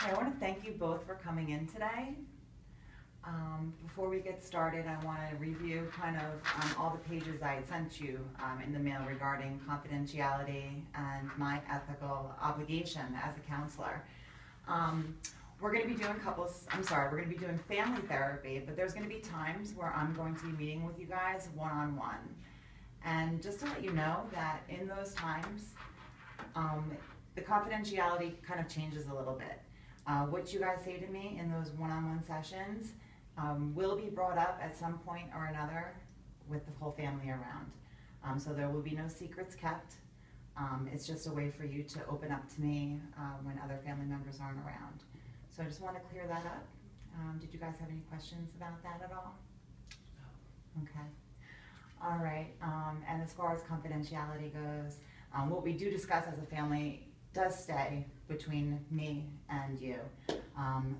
I want to thank you both for coming in today. Before we get started, I want to review kind of all the pages I sent you in the mail regarding confidentiality and my ethical obligation as a counselor. We're going to be doing we're going to be doing family therapy, but there's going to be times where I'm going to be meeting with you guys one-on-one. And just to let you know that in those times, the confidentiality kind of changes a little bit. What you guys say to me in those one-on-one sessions will be brought up at some point or another with the whole family around. So there will be no secrets kept. It's just a way for you to open up to me when other family members aren't around. So I just want to clear that up. Did you guys have any questions about that at all? No. Okay. All right. And as far as confidentiality goes, what we do discuss as a family does stay between me and you.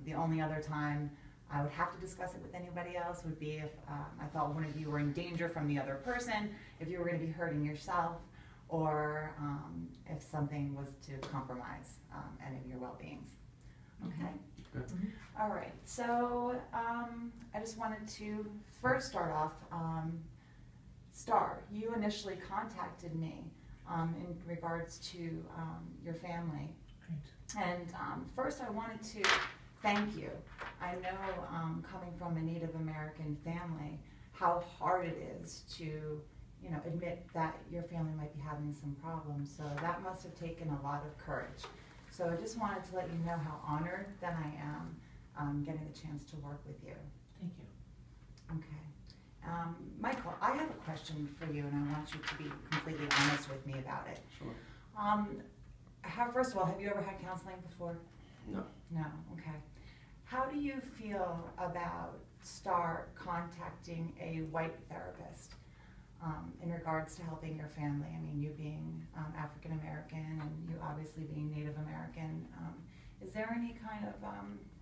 The only other time I would have to discuss it with anybody else would be if I thought one of you were in danger from the other person, if you were going to be hurting yourself, or if something was to compromise any of your well-beings. Okay? Mm-hmm. All right. So I just wanted to first start off. Star, you initially contacted me in regards to your family. Right. And first I wanted to thank you. I know coming from a Native American family, how hard it is to, admit that your family might be having some problems. So that must have taken a lot of courage. So I just wanted to let you know how honored that I am getting the chance to work with you. Thank you. Okay. Michael, I have a question for you, and I want you to be completely honest with me about it. Sure. First of all, have you ever had counseling before? No. No, okay. How do you feel about Star contacting a white therapist in regards to helping your family? I mean, you being African American and you obviously being Native American. Is there any kind of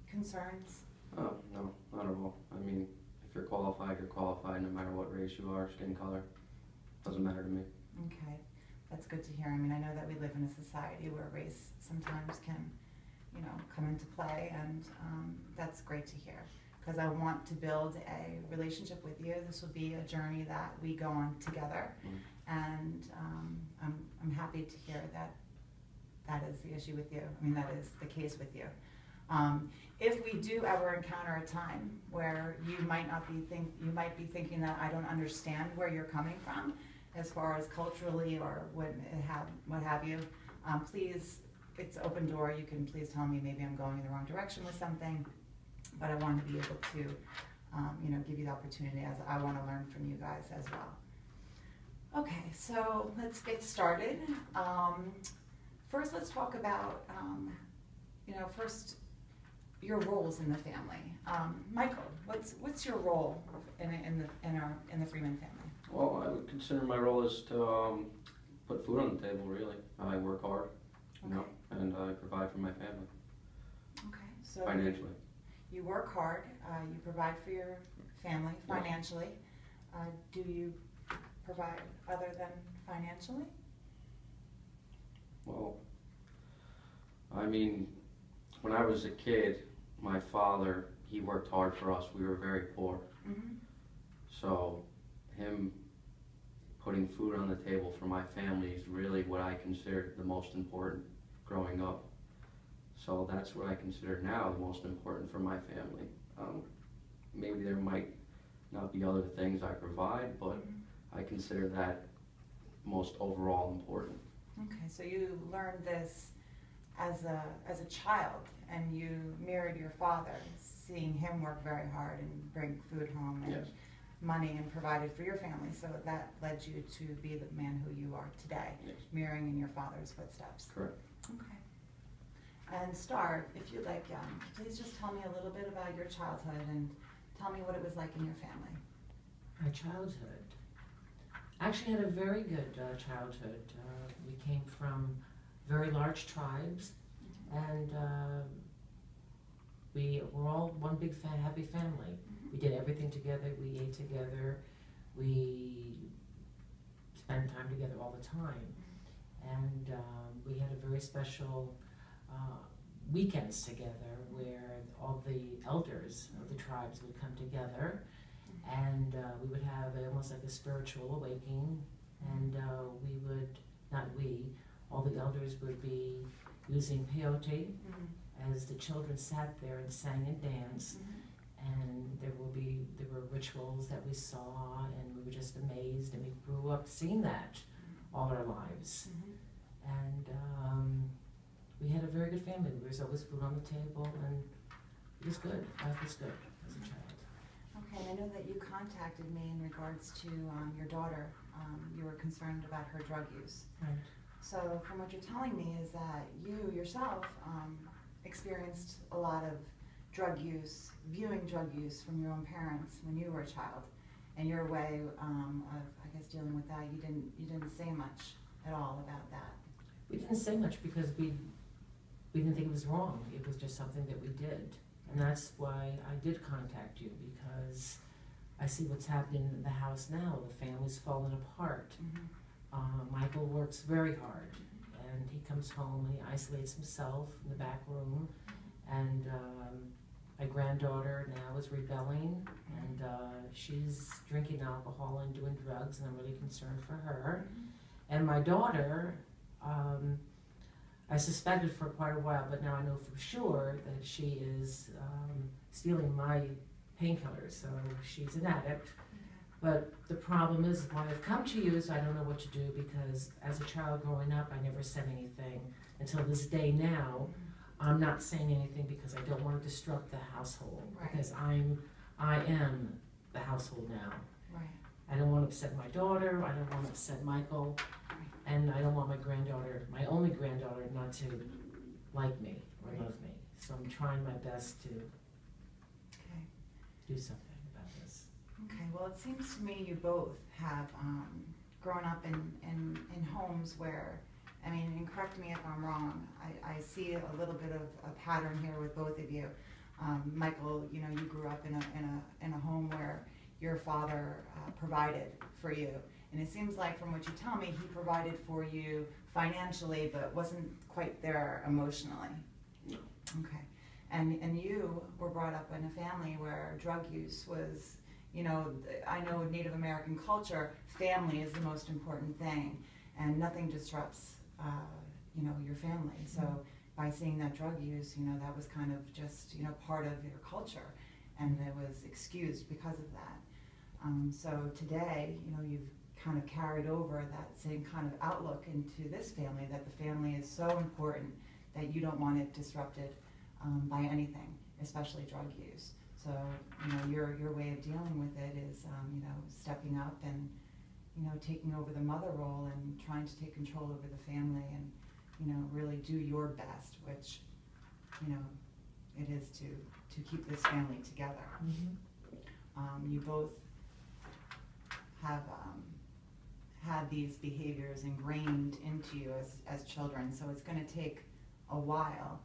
concerns? No, not at all. I mean, if you're qualified no matter what race you are, skin color. Doesn't matter to me. Okay, that's good to hear. I mean, I know that we live in a society where race sometimes can, come into play, and that's great to hear, because I want to build a relationship with you. This will be a journey that we go on together, and I'm happy to hear that that is the issue with you. I mean, that is the case with you. If we do ever encounter a time where you might be thinking that I don't understand where you're coming from, as far as culturally or what have you, please, it's open door. You can please tell me maybe I'm going in the wrong direction with something, but I want to be able to, give you the opportunity, as I want to learn from you guys as well. Okay, so let's get started. First, let's talk about, first, your roles in the family. Michael, what's your role in the Freeman family? Well, I would consider my role is to put food on the table. Really, I work hard, and I provide for my family. Okay, so financially, you work hard. You provide for your family financially. Do you provide other than financially? Well, I mean, when I was a kid, my father, he worked hard for us. We were very poor. Mm-hmm. So him putting food on the table for my family is really what I considered the most important growing up. So that's what I consider now the most important for my family. Maybe there might not be other things I provide, but I consider that most overall important. Okay, so you learned this as a child, and you mirrored your father, seeing him work very hard and bring food home and money and provided for your family. So that led you to be the man who you are today, mirroring in your father's footsteps. Correct. Okay. And Star, if you'd like, please just tell me a little bit about your childhood and tell me what it was like in your family. My childhood. I actually had a very good childhood. We came from very large tribes, and we were all one big happy family. We did everything together. We ate together. We spent time together all the time. And we had a very special weekends together where all the elders of the tribes would come together, and we would have almost like a spiritual awakening, and all the elders would be using peyote as the children sat there and sang and danced, and there were rituals that we saw, and we were just amazed, and we grew up seeing that all our lives. And we had a very good family. There was always food on the table, and it was good. Life was good as a child. Okay, and I know that you contacted me in regards to your daughter. You were concerned about her drug use. Right. So from what you're telling me is that you yourself experienced a lot of drug use, viewing drug use from your own parents when you were a child, and your way of, I guess, dealing with that, you didn't say much at all about that. We didn't say much because we didn't think it was wrong. It was just something that we did. And that's why I did contact you, because I see what's happening in the house now. The family's falling apart. Michael works very hard, and he comes home and he isolates himself in the back room. And my granddaughter now is rebelling, and she's drinking alcohol and doing drugs, and I'm really concerned for her. And my daughter, I suspected for quite a while, but now I know for sure that she is stealing my painkillers, so she's an addict. But the problem is, why I've come to you is I don't know what to do, because as a child growing up, I never said anything. Until this day now, I'm not saying anything because I don't want to disrupt the household, because I am the household now. Right. I don't want to upset my daughter, I don't want to upset Michael, and I don't want my granddaughter, my only granddaughter, not to like me or love me. So I'm trying my best to do something about this. Okay, well, it seems to me you both have grown up in homes where, I mean, and correct me if I'm wrong, I see a little bit of a pattern here with both of you. Michael, you know, you grew up in a home where your father provided for you. And it seems like, from what you tell me, he provided for you financially, but wasn't quite there emotionally. No. Okay. And you were brought up in a family where drug use was, you know, I know in Native American culture, family is the most important thing, and nothing disrupts, you know, your family. So by seeing that drug use, you know, that was kind of just, you know, part of your culture, and it was excused because of that. So today, you know, you've kind of carried over that same kind of outlook into this family, that the family is so important that you don't want it disrupted by anything, especially drug use. So, you know, your way of dealing with it is, you know, stepping up and, you know, taking over the mother role and trying to take control over the family and, you know, really do your best, which, you know, it is to keep this family together. You both have had these behaviors ingrained into you as children, so it's going to take a while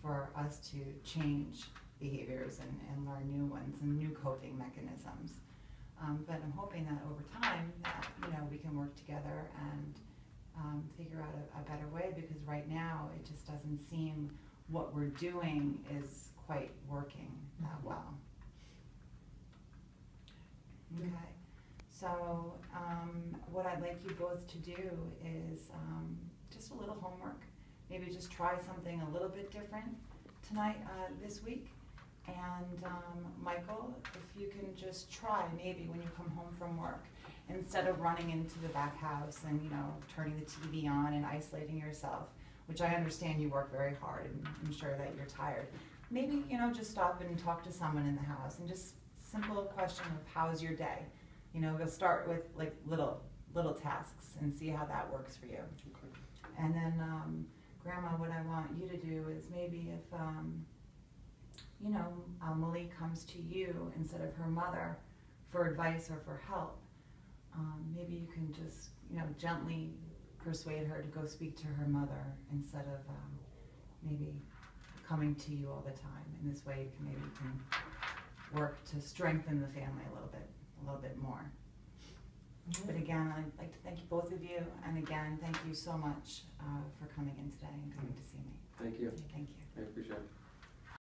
for us to change behaviors and learn new ones and new coping mechanisms. But I'm hoping that over time that, you know, we can work together and figure out a better way, because right now it just doesn't seem what we're doing is quite working that well. Okay. So what I'd like you both to do is just a little homework. Maybe just try something a little bit different tonight, this week. And Michael, if you can just try, maybe when you come home from work, instead of running into the back house and, you know, turning the TV on and isolating yourself, which I understand you work very hard and I'm sure that you're tired, maybe, you know, just stop and talk to someone in the house and just simple question of how's your day. You know, we'll start with like little tasks and see how that works for you. Okay. And then, Grandma, what I want you to do is maybe if, you know, Malik comes to you instead of her mother for advice or for help, maybe you can just, you know, gently persuade her to go speak to her mother instead of maybe coming to you all the time. In this way, you can work to strengthen the family a little bit more. But again, I'd like to thank you, both of you, and again, thank you so much for coming in today and coming to see me. Thank you. Thank you.